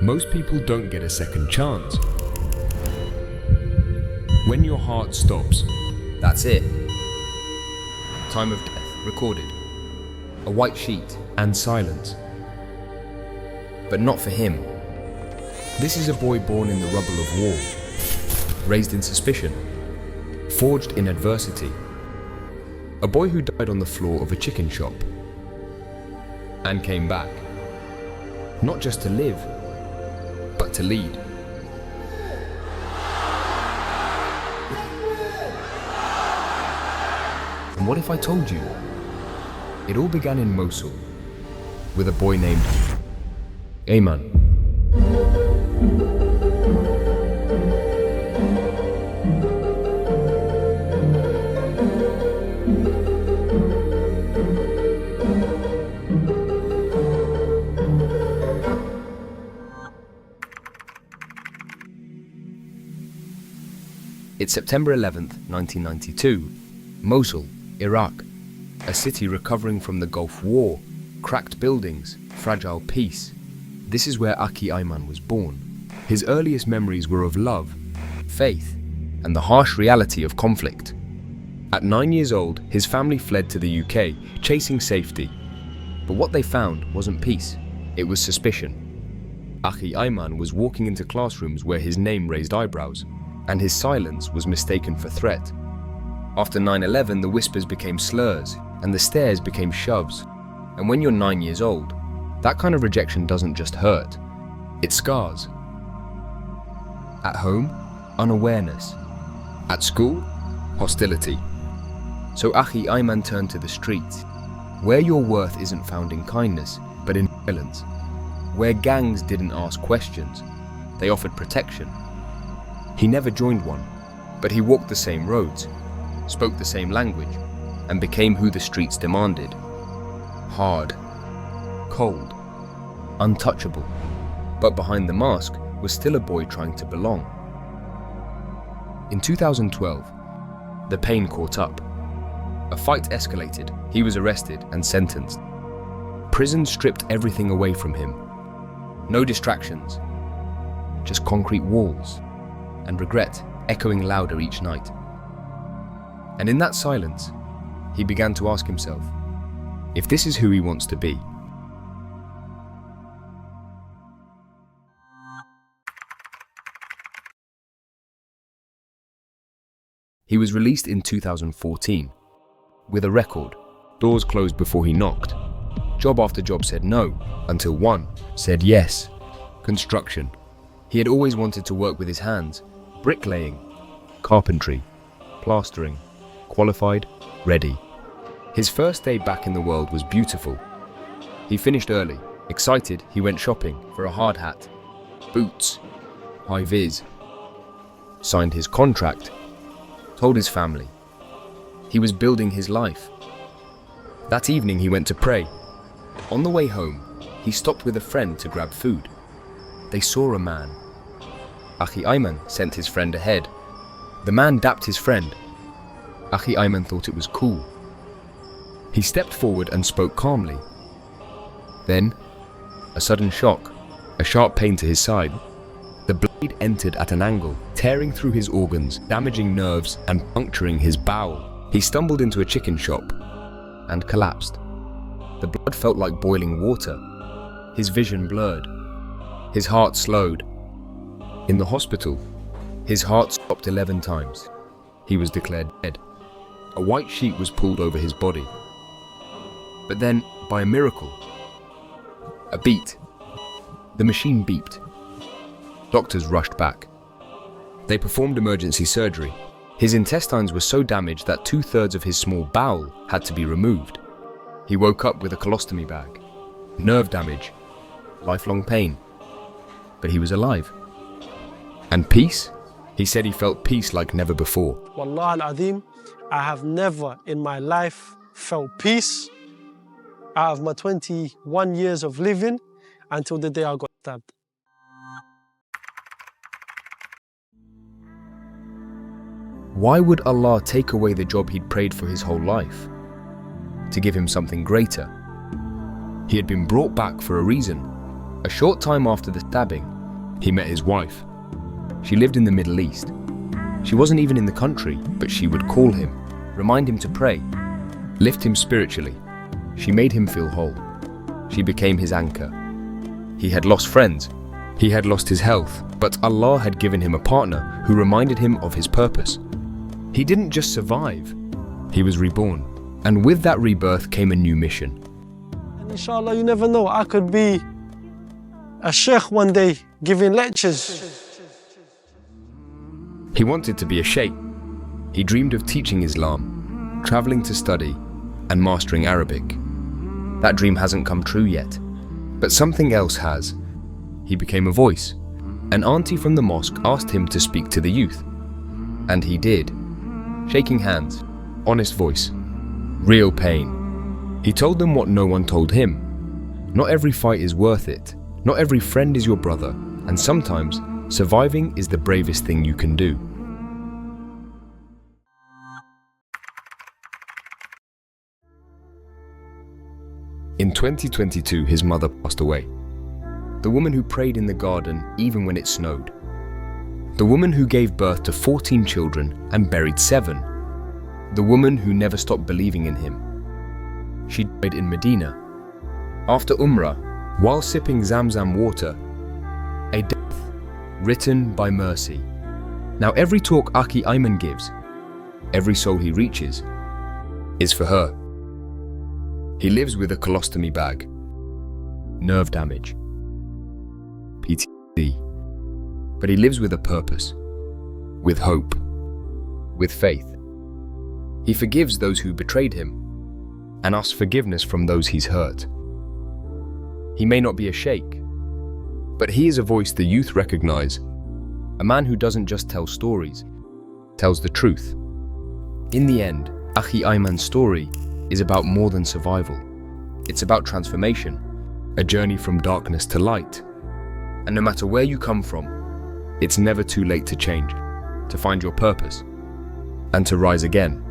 Most people don't get a second chance. When your heart stops, That's it. Time of death recorded. A white sheet, and silence. but not for him. This is a boy born in the rubble of war, raised in suspicion, forged in adversity. A boy who died on the floor of a chicken shop and came back, not just to live, but to lead. And what if I told you it all began in Mosul with a boy named Ayman? It's September 11th, 1992, Mosul, Iraq, a city recovering from the Gulf War, cracked buildings, fragile peace. This is where Akhi Ayman was born. His earliest memories were of love, faith, and the harsh reality of conflict. At 9 years old, his family fled to the UK, chasing safety. But what they found wasn't peace, it was suspicion. Akhi Ayman was walking into classrooms where his name raised eyebrows, and his silence was mistaken for threat. After 9/11, the whispers became slurs, and the stares became shoves. And when you're 9 years old, that kind of rejection doesn't just hurt, it scars. At home, unawareness. At school, hostility. So Akhi Ayman turned to the streets, where your worth isn't found in kindness, but in violence. Where gangs didn't ask questions, they offered protection. He never joined one, but he walked the same roads, spoke the same language, and became who the streets demanded. Hard, cold, untouchable. But behind the mask was still a boy trying to belong. In 2012, the pain caught up. A fight escalated, he was arrested and sentenced. Prison stripped everything away from him. No distractions, just concrete walls, and regret echoing louder each night. And in that silence, he began to ask himself, if this is who he wants to be. He was released in 2014, with a record. Doors closed before he knocked. Job after job said no, until one said yes. Construction. He had always wanted to work with his hands. Bricklaying, carpentry, plastering, qualified, ready. His first day back in the world was beautiful. He finished early. Excited, he went shopping for a hard hat, boots, high vis. Signed his contract, told his family. He was building his life. That evening he went to pray. On the way home, he stopped with a friend to grab food. They saw a man. Akhi Ayman sent his friend ahead. The man dapped his friend. Akhi Ayman thought it was cool. He stepped forward and spoke calmly. Then, a sudden shock, a sharp pain to his side. The blade entered at an angle, tearing through his organs, damaging nerves and puncturing his bowel. He stumbled into a chicken shop and collapsed. The blood felt like boiling water. His vision blurred. His heart slowed. In the hospital, his heart stopped 11 times. He was declared dead. A white sheet was pulled over his body. But then, by a miracle, a beat. The machine beeped. Doctors rushed back. They performed emergency surgery. His intestines were so damaged that 2/3 of his small bowel had to be removed. He woke up with a colostomy bag. Nerve damage, lifelong pain. But he was alive. And peace? He said he felt peace like never before. Wallah al-Azim, I have never in my life felt peace out of my 21 years of living until the day I got stabbed. Why would Allah take away the job he'd prayed for his whole life? To give him something greater. He had been brought back for a reason. A short time after the stabbing, he met his wife. She lived in the Middle East. She wasn't even in the country, but she would call him, remind him to pray, lift him spiritually. She made him feel whole. She became his anchor. He had lost friends. He had lost his health, but Allah had given him a partner who reminded him of his purpose. He didn't just survive, he was reborn. And with that rebirth came a new mission. And inshallah, you never know, I could be a sheikh one day giving lectures. He wanted to be a sheikh. He dreamed of teaching Islam, traveling to study, and mastering Arabic. That dream hasn't come true yet, but something else has. He became a voice. An auntie from the mosque asked him to speak to the youth. And he did. Shaking hands, honest voice, real pain. He told them what no one told him. Not every fight is worth it. Not every friend is your brother. And sometimes, surviving is the bravest thing you can do. In 2022, his mother passed away. The woman who prayed in the garden even when it snowed. The woman who gave birth to 14 children and buried 7. The woman who never stopped believing in him. She died in Medina. After Umrah, while sipping Zamzam water, a death written by mercy. Now every talk Akhi Ayman gives, every soul he reaches, is for her. He lives with a colostomy bag, nerve damage, PTSD, but he lives with a purpose, with hope, with faith. He forgives those who betrayed him and asks forgiveness from those he's hurt. He may not be a sheikh, but he is a voice the youth recognize, a man who doesn't just tell stories, tells the truth. In the end, Akhi Ayman's story is about more than survival. It's about transformation, a journey from darkness to light. And no matter where you come from, it's never too late to change, to find your purpose, and to rise again.